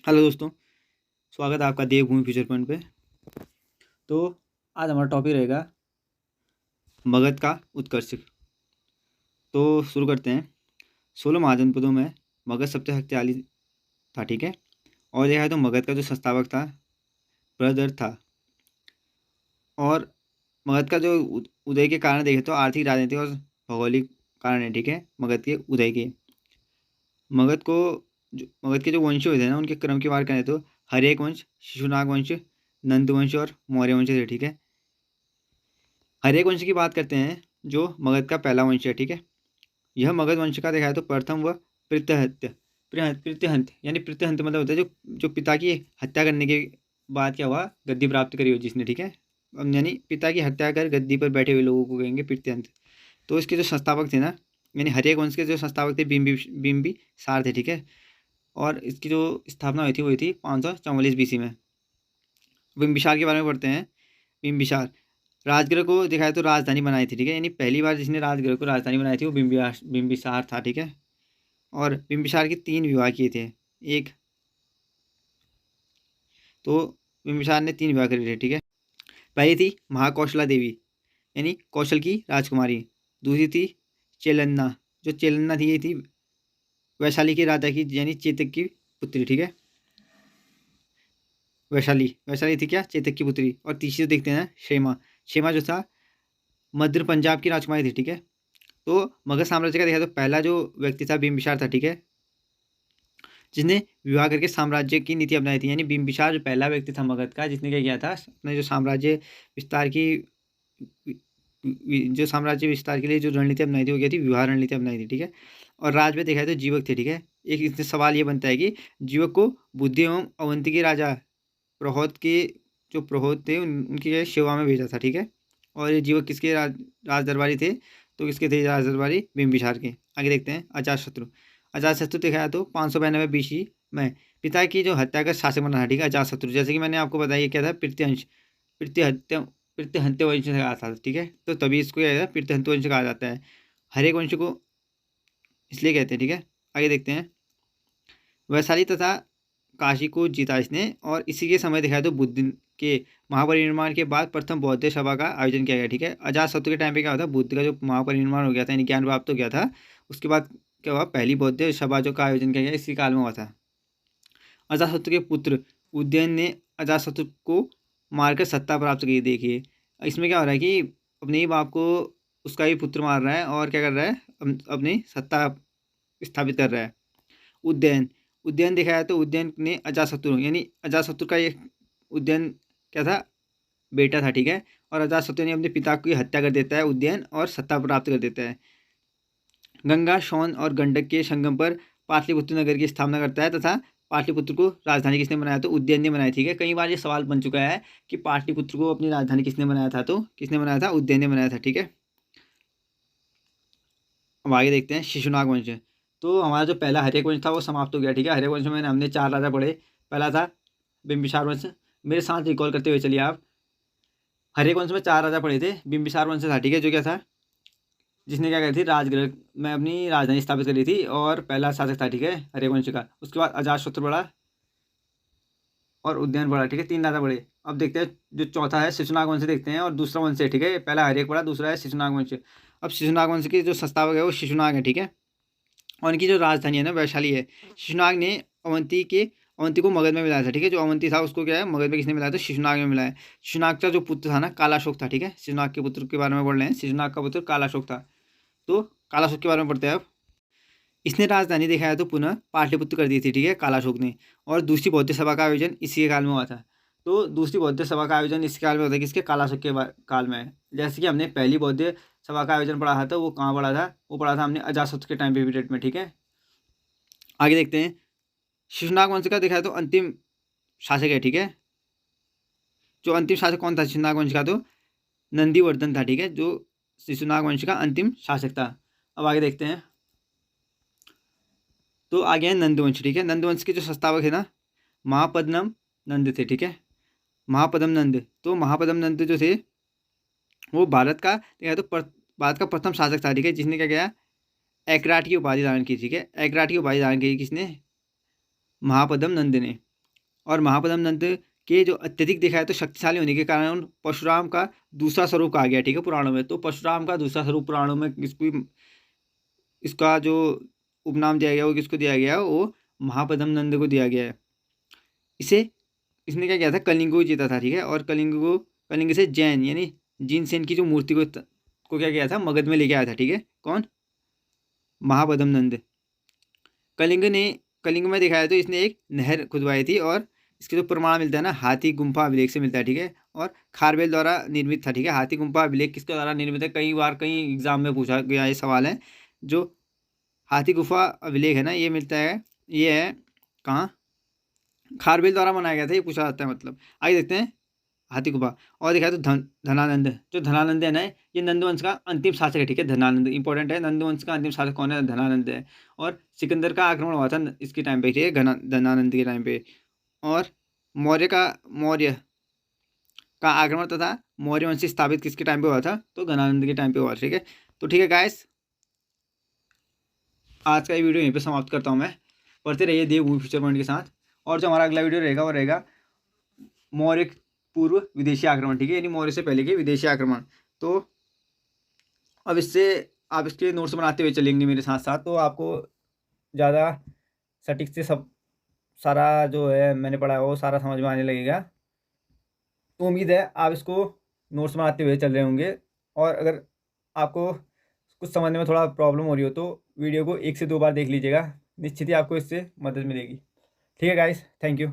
Hello दोस्तों, स्वागत है आपका देवभूमि फ्यूचर पॉइंट पे। तो आज हमारा टॉपिक रहेगा मगध का उत्कर्ष। तो शुरू करते हैं। 16 महाजनपदों में मगध सबसे शक्तिशाली था, ठीक है। और देखा तो मगध का जो संस्थापक था बृहदर्थ था। और मगध का जो उदय के कारण देखें तो आर्थिक, राजनीतिक और भौगोलिक कारण है, ठीक है, मगध के उदय के। मगध को मगध के जो वंश हुए थे ना, उनके क्रम की बात करें तो हर्यक वंश, शिशुनाग वंश, नंद वंश और मौर्य वंश थे, ठीक है। हर्यक वंश की बात करते हैं, जो मगध का पहला वंश है, ठीक है। यह मगध वंश का देखा है तो प्रथम व प्रत्यहत्य प्रत्यहंत यानी प्रत्यहंत मतलब होता है जो पिता की हत्या करने के बाद क्या हुआ, गद्दी प्राप्त करी हो जिसने, ठीक है। यानी पिता की हत्या कर गद्दी पर बैठे हुए लोगों को कहेंगे प्रत्यहंत। तो इसके जो संस्थापक थे ना, यानी हर्यक वंश के जो संस्थापक थे बिम्बी सार थे, ठीक है। और इसकी जो स्थापना हुई थी वो हुई थी 544 BC में। बिम्बिसार के बारे में पढ़ते हैं। बिम्बिसार राजगृह को दिखाया तो राजधानी बनाई थी, ठीक है। यानी पहली बार जिसने राजगृह को राजधानी बनाई थी वो बिम्बिसार था, ठीक है। और बिम्बिसार के 3 विवाह किए थे। एक तो बिम्बिसार ने 3 विवाह करे थे, ठीक है। पहली थी महाकौशला देवी, यानी कौशल की राजकुमारी। दूसरी थी चेलन्ना, जो चेलन्ना थी ये थी वैशाली के राजा की, यानी चेतक की पुत्री, ठीक है। वैशाली वैशाली थी क्या, चेतक की पुत्री। और तीसरी देखते हैं क्षेमा। क्षेमा जो था मध्य पंजाब की राजकुमारी थी, ठीक है। तो मगध साम्राज्य का देखा तो पहला जो व्यक्ति था बिम्बिसार था, ठीक है, जिसने विवाह करके साम्राज्य की नीति अपनाई थी। यानी बिम्बिसार जो पहला व्यक्ति था मगध का जिसने क्या किया था, अपने जो साम्राज्य विस्तार की जो साम्राज्य विस्तार के लिए जो रणनीति अपनाई थी वो क्या थी, विवाह रणनीति अपनाई थी, ठीक है। और राज में देखा है तो जीवक थे, ठीक है। एक इससे सवाल ये बनता है कि जीवक को बुद्धि एवं अवंती के राजा प्रहोत के जो प्रहोत थे उनकी सेवा में भेजा था, ठीक है। और ये जीवक किसके राज दरबारी थे, तो किसके थे राज दरबारी, बिम्बिसार के। आगे देखते हैं अजातशत्रु। अजातशत्रु दिखाया तो 592 BC में पिता की जो हत्या कर शासक बना था, ठीक है, अजातशत्रु। जैसे कि मैंने आपको बताया क्या था, प्रत्यंश प्रत्यहत्य प्रत्यहंत्य वंश से कहा था, ठीक है। तो तभी इसको क्या है, प्रत्यहंत्य वंश कहा जाता है। हर एक वंश को इसलिए कहते हैं, ठीक है। आगे देखते हैं। वैशाली तथा काशी को जीता इसने। और इसी के समय दिखाया तो बुद्ध के महापरिनिर्वाण के बाद प्रथम बौद्ध सभा का आयोजन किया गया, ठीक है। अजातशत्रु के टाइम पे क्या होता, बुद्ध का जो महापरिनिर्वाण हो गया था, यानी ज्ञान प्राप्त हो गया था, उसके बाद क्या हुआ, पहली बौद्ध सभा जो का आयोजन किया गया इसी काल में हुआ था। अजातशत्रु के पुत्र उदयन ने अजातशत्रु को मारकर सत्ता प्राप्त की। देखिए इसमें क्या हो रहा है कि अपने ही बाप को उसका ही पुत्र मार रहा है और क्या कर रहा है, अपनी सत्ता स्थापित कर रहा है। उदयन उदयन देखा है तो उदयन ने अजातशत्रु, यानी अजातशत्रु का ये उदयन क्या था, बेटा था, ठीक है। और अजातशत्रु ने अपने पिता की हत्या कर देता है उदयन और सत्ता प्राप्त कर देता है। गंगा, सोन और गंडक के संगम पर पाटलिपुत्र नगर की स्थापना करता है तथा पाटलिपुत्र को राजधानी किसने बनाया, तो उदयन ने बनाई, ठीक है। कई बार ये सवाल बन चुका है कि पाटलिपुत्र को अपनी राजधानी किसने बनाया था, तो किसने बनाया था, उदयन ने बनाया था, ठीक है। अब आगे देखते हैं शिशुनाग वंश। तो हमारा जो पहला हर्यक वंश था वो समाप्त हो गया, ठीक है। हर्यक वंश में हमने 4 राजा पढ़े। पहला था बिम्बिसार वंश। मेरे साथ रिकॉल करते हुए चलिए आप। हर्यक वंश में 4 राजा पढ़े थे। बिम्बिसार वंश था, ठीक है, जो क्या था, जिसने क्या करी थी, राजगृह में अपनी राजधानी स्थापित करी थी और पहला शासक था, ठीक है, हर्यक वंश का। उसके बाद अजातशत्रु बड़ा और उदयन बड़ा, ठीक है, 3 राजा बड़े। अब देखते हैं जो चौथा है शिशुनाग वंश देखते हैं, और दूसरा वंश है, ठीक है। पहला हर्यक बड़ा, दूसरा है शिशुनाग वंश। अब शिशुनाग वंश के जो संस्थापक है वो शिशुनाग है, ठीक है। और इनकी जो राजधानी है ना वैशाली है। शिशुनाग ने अवंती को मगध में मिलाया था, ठीक है। जो अवंती था उसको क्या है, मगध में किसने मिलाया था, शिशुनाग में मिलाया। शिशुनाग का जो पुत्र था ना, कालाशोक था, ठीक है। शिशुनाग के पुत्र के बारे में पढ़ रहे हैं। शिशुनाग का पुत्र कालाशोक था। तो कालाशोक के बारे में पढ़ते हैं अब। इसने राजधानी दिखाया तो पुनः पाटलिपुत्र कर दी थी, ठीक है, कालाशोक ने। और दूसरी बौद्ध सभा का आयोजन इसी के काल में हुआ था। तो दूसरी बौद्ध सभा का आयोजन इस काल में होता है, किसके, कालाशोक के काल में। जैसे कि हमने पहली बौद्ध सभा का आयोजन पढ़ा था, तो वो कहाँ पढ़ा था, वो पढ़ा था हमने अजातशत्रु के टाइम पीरियड में, ठीक है। आगे देखते हैं। शिशुनाग वंश का देखा है तो अंतिम शासक है, ठीक है। जो अंतिम शासक कौन था शिशुनाग वंश का, तो नंदीवर्धन था, ठीक है, जो शिशुनाग वंश का अंतिम शासक था। अब आगे देखते हैं। तो आगे है नंदवंश, ठीक है। नंदवंश के जो संस्थापक है ना, महापद्मनम नंद थे, ठीक है। महापद्म नंद, तो महापद्म नंद जो थे वो भारत का देखा तो भारत का प्रथम शासक था, ठीक है, जिसने क्या किया, एकराट की उपाधि धारण की, ठीक है। एकराट की उपाधि धारण की किसने, महापद्म नंद ने। और महापद्म नंद के जो अत्यधिक दिखाया तो शक्तिशाली होने के कारण परशुराम का दूसरा स्वरूप कहा गया, ठीक है, पुराणों में। तो परशुराम का दूसरा स्वरूप पुराणों में इसका जो उपनाम दिया गया वो किसको दिया गया, वो महापद्म नंद को दिया गया है। इसे इसने क्या किया था, कलिंग को जीता था, ठीक है। और कलिंग से जैन यानी जिनसेन की जो मूर्ति को क्या किया था, मगध में लेके आया था, ठीक है। कौन? महापद्म नंद। कलिंग में दिखाया तो इसने एक नहर खुदवाई थी, और इसके जो प्रमाण मिलता है ना, हाथी गुम्फा अभिलेख से मिलता है, ठीक है। और खारवेल द्वारा निर्मित था, ठीक है। हाथी गुम्फा अभिलेख किसके द्वारा निर्मित है, कई बार कई एग्जाम में पूछा गया ये सवाल है। जो हाथी गुफा अभिलेख है ना, ये मिलता है, ये है कहाँ, खारवेल द्वारा बनाया गया था, ये पूछा जाता है मतलब। आइए देखते हैं हाथी गुफा। और दिखाया तो धनानंद, जो धनानंद है ना, ये नंदवंश का अंतिम शासक है, ठीक है। धनानंद इंपॉर्टेंट है, नंदवंश का अंतिम शासक कौन है, धनानंद है। और सिकंदर का आक्रमण हुआ था इसके टाइम पे, ठीक है, धनानंद के टाइम पे। और मौर्य का आक्रमण तथा मौर्य वंश स्थापित किसके टाइम पे हुआ था, तो धनानंद के टाइम पे हुआ, ठीक है। तो ठीक है गाइस, आज का ये वीडियो यहीं पे समाप्त करता हूँ मैं। पढ़ते रहिए देवभूमि फ्यूचर पॉइंट के साथ। और जो हमारा अगला वीडियो रहेगा वो रहेगा मौर्य पूर्व विदेशी आक्रमण, ठीक है, यानी मौर्य से पहले के विदेशी आक्रमण। तो अब इससे आप इसके नोट्स बनाते हुए चलेंगे मेरे साथ साथ, तो आपको ज़्यादा सटीक से सब सारा जो है मैंने पढ़ा है वो सारा समझ में आने लगेगा। तो उम्मीद है आप इसको नोट्स बनाते हुए चल रहे होंगे। और अगर आपको कुछ समझने में थोड़ा प्रॉब्लम हो रही हो तो वीडियो को 1 से 2 बार देख लीजिएगा, निश्चित ही आपको इससे मदद मिलेगी। ठीक है गाइस, थैंक यू।